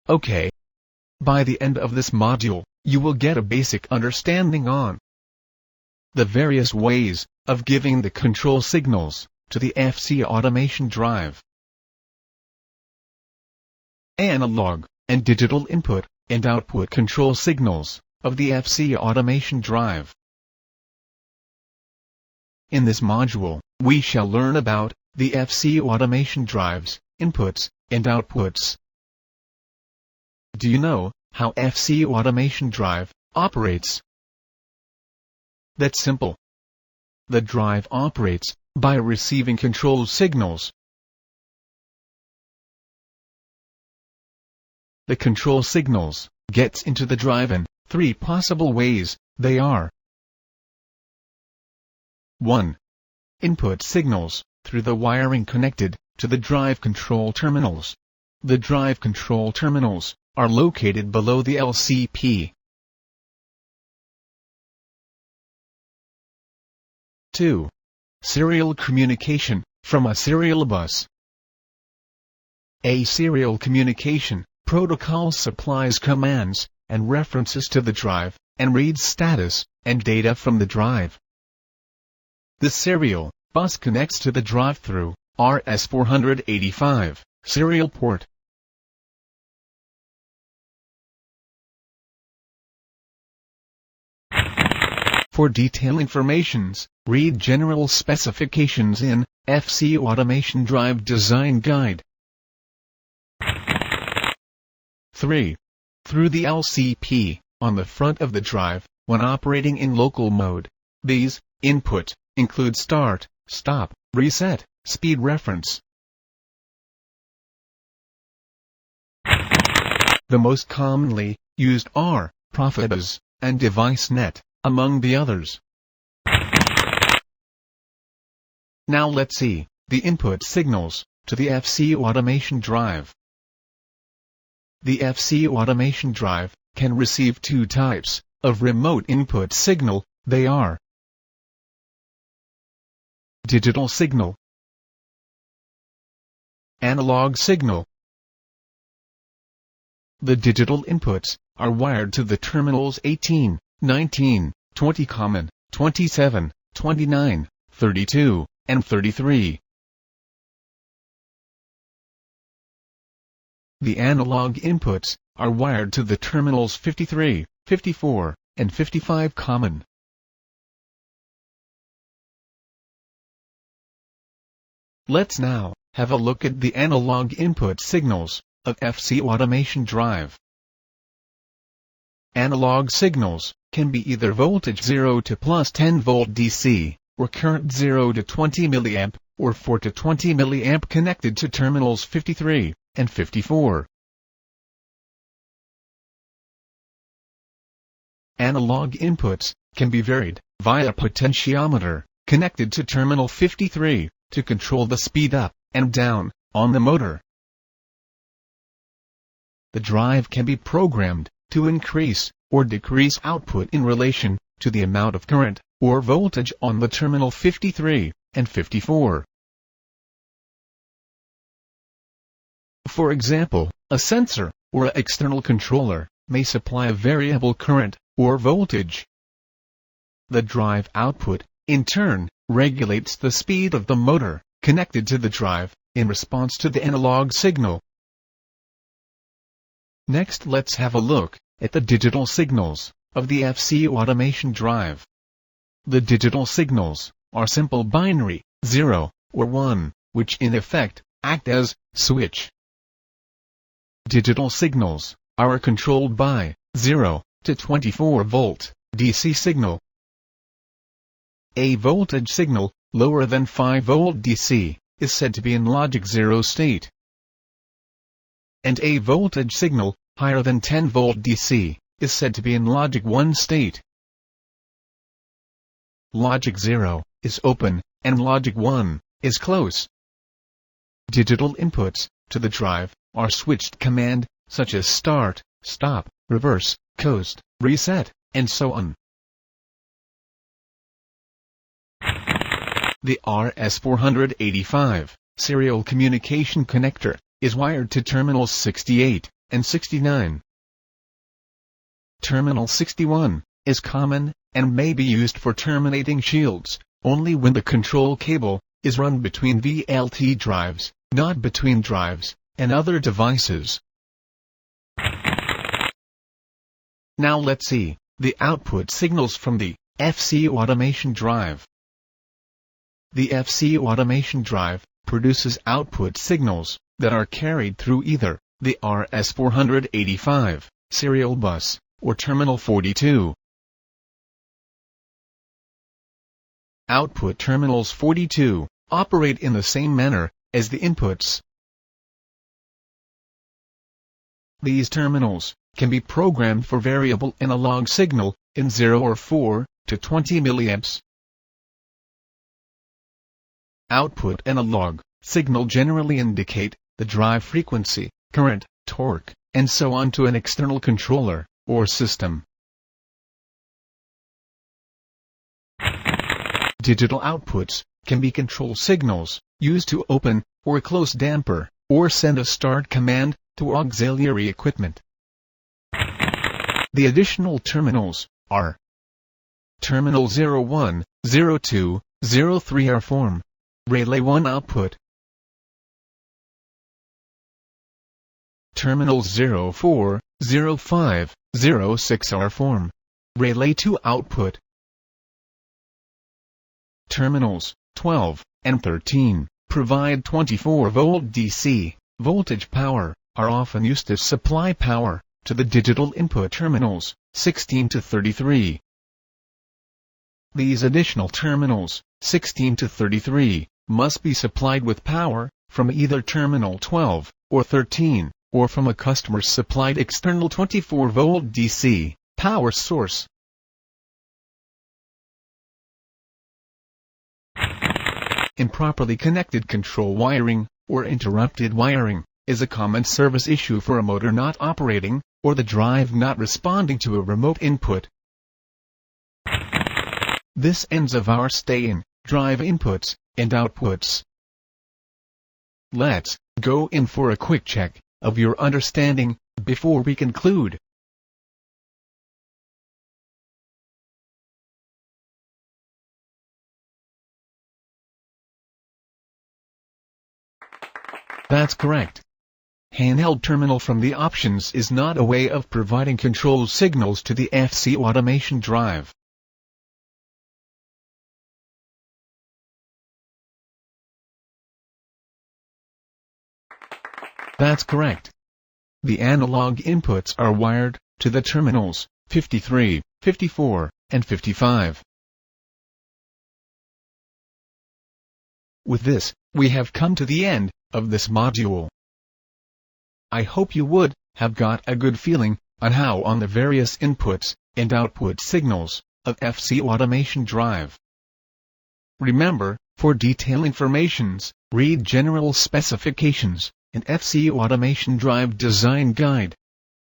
Okay. By the end of this module, you will get a basic understanding on the various ways of giving the control signals to the FC automation drive, analog and digital input and output control signals of the FC automation drive. In this module, we shall learn about the FC automation drive's inputs and outputs. Do you know how FC automation drive operates? That's simple. The drive operates by receiving control signals. The control signals gets into the drive in three possible ways. They are: 1. Input signals through the wiring connected to the drive control terminals. The drive control terminals are located below the LCP. 2. Serial communication from a serial bus. A serial communication protocol supplies commands and references to the drive, and reads status and data from the drive. The serial bus connects to the drive through RS485 serial port. For detailed informations, read General Specifications in FC Automation Drive Design Guide. 3. Through the LCP, on the front of the drive, when operating in local mode. These input include start, stop, reset, speed reference. The most commonly used are Profibus and DeviceNet, among the others. Now let's see the input signals to the FC automation drive. The FC automation drive can receive two types of remote input signal. They are digital signal, analog signal. The digital inputs are wired to the terminals 18, 19, 20 common, 27, 29, 32, and 33. The analog inputs are wired to the terminals 53, 54, and 55 common. Let's now have a look at the analog input signals of FC automation drive. Analog signals can be either voltage 0 to plus 10 volt DC, or current 0 to 20 mA, or 4 to 20 mA connected to terminals 53 and 54. Analog inputs can be varied via potentiometer connected to terminal 53 to control the speed up and down on the motor. The drive can be programmed to increase or decrease output in relation to the amount of current or voltage on the terminal 53 and 54. For example, a sensor or an external controller may supply a variable current or voltage. The drive output, in turn, regulates the speed of the motor connected to the drive in response to the analog signal. Next, let's have a look at the digital signals of the FC automation drive. The digital signals are simple binary, 0 or 1, which in effect act as switch. Digital signals are controlled by 0 to 24 volt DC signal. A voltage signal lower than 5 volt DC is said to be in logic 0 state, and a voltage signal higher than 10 volt DC is said to be in logic 1 state. Logic 0 is open, and logic 1 is close. Digital inputs to the drive are switched command, such as start, stop, reverse, coast, reset, and so on. The RS485 serial communication connector is wired to terminals 68, and 69. Terminal 61 is common, and may be used for terminating shields, only when the control cable is run between VLT drives, not between drives and other devices. Now let's see the output signals from the FC automation drive. The FC automation drive produces output signals that are carried through either the RS485 serial bus or terminal 42. Output terminals 42 operate in the same manner as the inputs. These terminals can be programmed for variable analog signal in 0 or 4 to 20 milliamps. Output analog signal generally indicate the drive frequency, current, torque, and so on to an external controller or system. Digital outputs can be control signals used to open or close damper or send a start command to auxiliary equipment. The additional terminals are Terminal 01, 02, 03 are form Relay 1 output. Terminals 04, 05, 06 are form Relay 2 output. Terminals 12 and 13 provide 24-volt DC voltage power, are often used to supply power to the digital input terminals 16 to 33. These additional terminals 16 to 33 must be supplied with power from either terminal 12 or 13 or from a customer's supplied external 24-volt DC power source. Improperly connected control wiring or interrupted wiring is a common service issue for a motor not operating or the drive not responding to a remote input. This ends of our stay in drive inputs and outputs. Let's go in for a quick check of your understanding before we conclude. That's correct. Handheld terminal from the options is not a way of providing control signals to the FC automation drive. That's correct. The analog inputs are wired to the terminals 53, 54, and 55. With this, we have come to the end of this module. I hope you would have got a good feeling on how on the various inputs and output signals of FC automation drive. Remember, for detailed informations, read General Specifications and FC Automation Drive Design Guide.